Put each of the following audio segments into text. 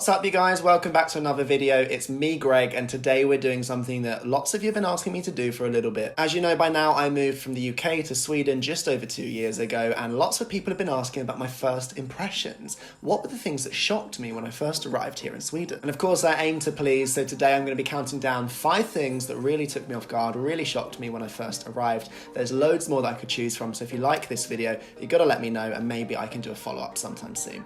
What's up, you guys? Welcome back to another video. It's me, Greg, and today we're doing something that lots of you have been asking me to do for a little bit. As you know by now, I moved from the UK to Sweden just over 2 years ago, and lots of people have been asking about my first impressions. What were the things that shocked me when I first arrived here in Sweden? And of course, I aim to please, so today I'm going to be counting down 5 things that really took me off guard, really shocked me when I first arrived. There's loads more that I could choose from, so if you like this video, you've got to let me know, and maybe I can do a follow-up sometime soon.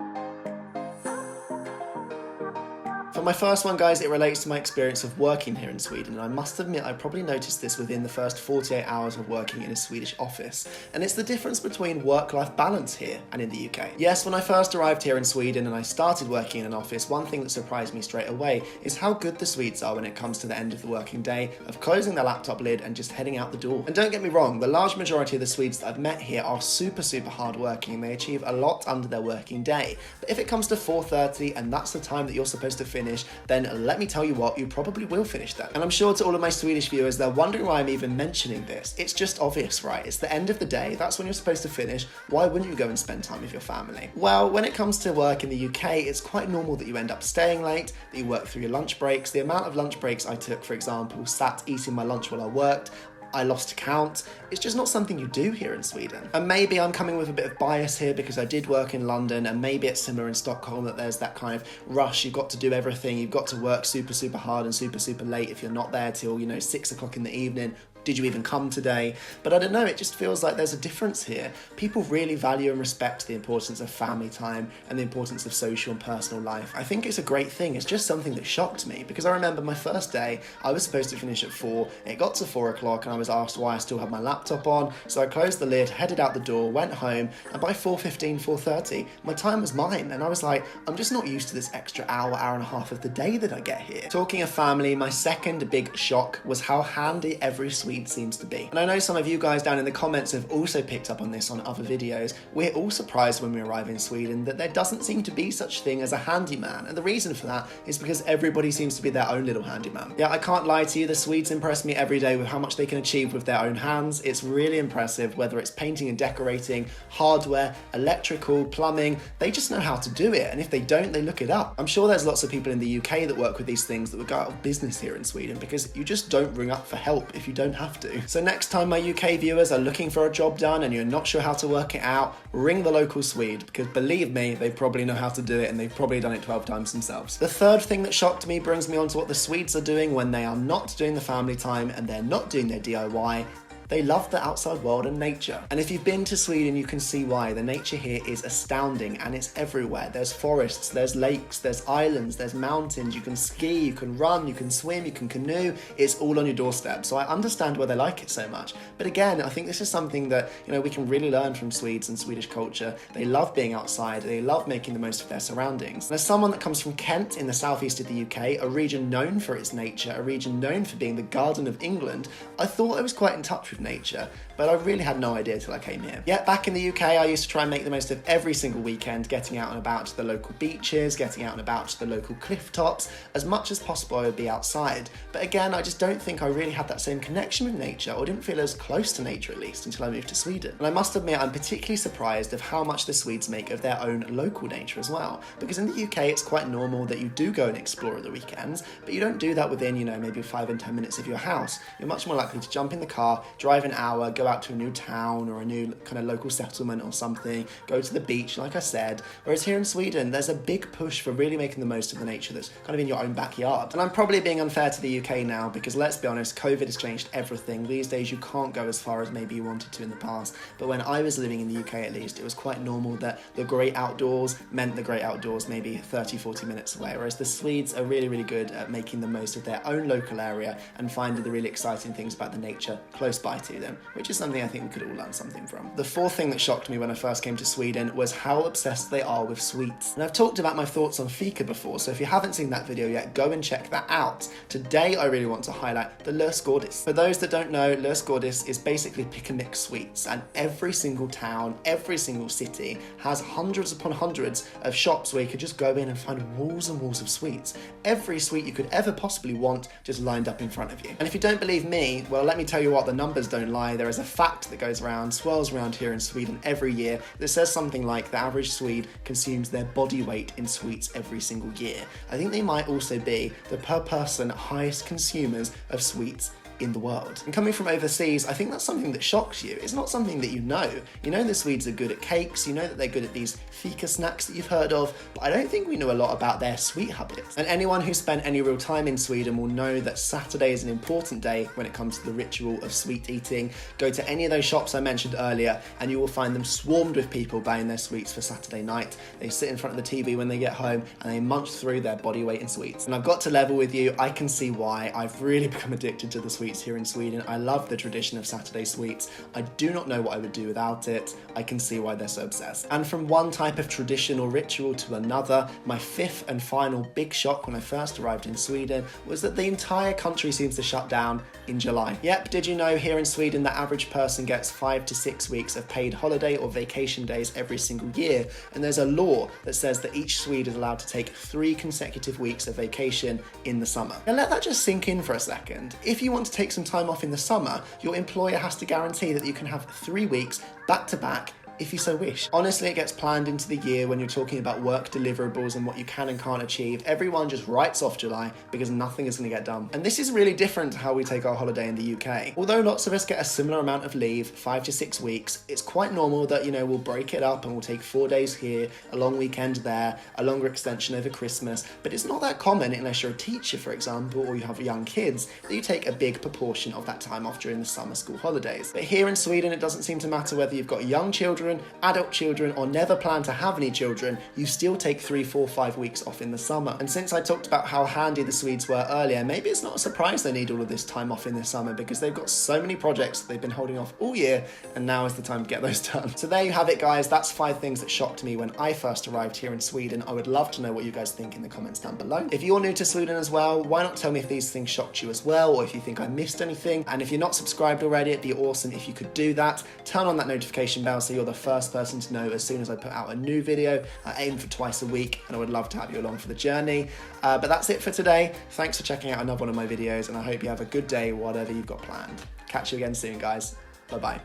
For my first one, guys, it relates to my experience of working here in Sweden, and I must admit I probably noticed this within the first 48 hours of working in a Swedish office, and it's the difference between work-life balance here and in the UK. Yes, when I first arrived here in Sweden and I started working in an office, one thing that surprised me straight away is how good the Swedes are when it comes to the end of the working day, of closing their laptop lid and just heading out the door. And don't get me wrong, the large majority of the Swedes that I've met here are super hard working and they achieve a lot under their working day. But if it comes to 4:30 and that's the time that you're supposed to finish, then let me tell you what, you probably will finish that. And I'm sure to all of my Swedish viewers, they're wondering why I'm even mentioning this. It's just obvious, right? It's the end of the day, that's when you're supposed to finish. Why wouldn't you go and spend time with your family? Well, when it comes to work in the UK, it's quite normal that you end up staying late, that you work through your lunch breaks. The amount of lunch breaks I took, for example, sat eating my lunch while I worked, I lost count. It's just not something you do here in Sweden. And maybe I'm coming with a bit of bias here because I did work in London, and maybe it's similar in Stockholm that there's that kind of rush. You've got to do everything. You've got to work super hard and super late. If you're not there till, 6 o'clock in the evening, did you even come today? But I don't know, it just feels like there's a difference here. People really value and respect the importance of family time and the importance of social and personal life. I think it's a great thing. It's just something that shocked me because I remember my first day, I was supposed to finish at 4. It got to 4 o'clock and I was asked why I still had my laptop on. So I closed the lid, headed out the door, went home, and by 4:15, 4:30, my time was mine. And I was like, I'm just not used to this extra hour and a half of the day that I get here. Talking of family, my second big shock was how handy every Swede seems to be. And I know some of you guys down in the comments have also picked up on this on other videos. We're all surprised when we arrive in Sweden that there doesn't seem to be such thing as a handyman. And the reason for that is because everybody seems to be their own little handyman. Yeah, I can't lie to you, the Swedes impress me every day with how much they can achieve with their own hands. It's really impressive, whether it's painting and decorating, hardware, electrical, plumbing, they just know how to do it. And if they don't, they look it up. I'm sure there's lots of people in the UK that work with these things that would go out of business here in Sweden because you just don't ring up for help if you don't have to. So next time my UK viewers are looking for a job done and you're not sure how to work it out, ring the local Swede, because believe me, they probably know how to do it and they've probably done it 12 times themselves. The third thing that shocked me brings me on to what the Swedes are doing when they are not doing the family time and they're not doing their DIY. They love the outside world and nature. And if you've been to Sweden, you can see why. The nature here is astounding and it's everywhere. There's forests, there's lakes, there's islands, there's mountains. You can ski, you can run, you can swim, you can canoe. It's all on your doorstep. So I understand why they like it so much. But again, I think this is something that, we can really learn from Swedes and Swedish culture. They love being outside. They love making the most of their surroundings. And as someone that comes from Kent in the southeast of the UK, a region known for its nature, a region known for being the Garden of England, I thought I was quite in touch with nature, but I really had no idea till I came here. Yet back in the UK, I used to try and make the most of every single weekend, getting out and about to the local beaches, getting out and about to the local cliff tops. As much as possible, I would be outside. But again, I just don't think I really had that same connection with nature, or didn't feel as close to nature at least until I moved to Sweden. And I must admit, I'm particularly surprised of how much the Swedes make of their own local nature as well. Because in the UK, it's quite normal that you do go and explore at the weekends, but you don't do that within, maybe 5 and 10 minutes of your house. You're much more likely to jump in the car, drive an hour, go out to a new town or a new kind of local settlement or something, go to the beach, like I said. Whereas here in Sweden, there's a big push for really making the most of the nature that's kind of in your own backyard. And I'm probably being unfair to the UK now because let's be honest, COVID has changed everything. These days you can't go as far as maybe you wanted to in the past. But when I was living in the UK at least, it was quite normal that the great outdoors meant the great outdoors maybe 30, 40 minutes away. Whereas the Swedes are really good at making the most of their own local area and finding the really exciting things about the nature close by to them, which is something I think we could all learn something from. The fourth thing that shocked me when I first came to Sweden was how obsessed they are with sweets. And I've talked about my thoughts on fika before, so if you haven't seen that video yet, go and check that out. Today, I really want to highlight the lösgodis. For those that don't know, lösgodis is basically pick and mix sweets, and every single town, every single city has hundreds upon hundreds of shops where you could just go in and find walls and walls of sweets. Every sweet you could ever possibly want just lined up in front of you. And if you don't believe me, well, let me tell you what, the numbers numbers don't lie. There is a fact that goes around, swirls around here in Sweden every year that says something like the average Swede consumes their body weight in sweets every single year. I think they might also be the per person highest consumers of sweets in the world. And coming from overseas, I think that's something that shocks you. It's not something that you know. You know the Swedes are good at cakes, you know that they're good at these fika snacks that you've heard of, but I don't think we know a lot about their sweet habits. And anyone who's spent any real time in Sweden will know that Saturday is an important day when it comes to the ritual of sweet eating. Go to any of those shops I mentioned earlier and you will find them swarmed with people buying their sweets for Saturday night. They sit in front of the TV when they get home and they munch through their body weight in sweets. And I've got to level with you, I can see why. I've really become addicted to the sweets here in Sweden. I love the tradition of Saturday sweets. I do not know what I would do without it. I can see why they're so obsessed. And from one type of tradition or ritual to another, my fifth and final big shock when I first arrived in Sweden was that the entire country seems to shut down in July. Yep, did you know here in Sweden the average person gets 5 to 6 weeks of paid holiday or vacation days every single year, and there's a law that says that each Swede is allowed to take 3 consecutive weeks of vacation in the summer. Now let that just sink in for a second. If you want to take some time off in the summer, your employer has to guarantee that you can have 3 weeks back to back if you so wish. Honestly, it gets planned into the year when you're talking about work deliverables and what you can and can't achieve. Everyone just writes off July because nothing is going to get done. And this is really different to how we take our holiday in the UK. Although lots of us get a similar amount of leave, 5 to 6 weeks, it's quite normal that, we'll break it up and we'll take 4 days here, a long weekend there, a longer extension over Christmas. But it's not that common unless you're a teacher, for example, or you have young kids, that you take a big proportion of that time off during the summer school holidays. But here in Sweden, it doesn't seem to matter whether you've got young children, adult children, or never plan to have any children, you still take 3, 4, 5 weeks off in the summer. And since I talked about how handy the Swedes were earlier, maybe it's not a surprise they need all of this time off in the summer because they've got so many projects that they've been holding off all year, and now is the time to get those done. So there you have it, guys. That's 5 things that shocked me when I first arrived here in Sweden. I would love to know what you guys think in the comments down below. If you're new to Sweden as well, why not tell me if these things shocked you as well, or if you think I missed anything. And if you're not subscribed already, it'd be awesome if you could do that. Turn on that notification bell so you're the first person to know as soon as I put out a new video. I aim for twice a week and I would love to have you along for the journey. But that's it for today. Thanks for checking out another one of my videos and I hope you have a good day, whatever you've got planned. Catch you again soon, guys. Bye-bye.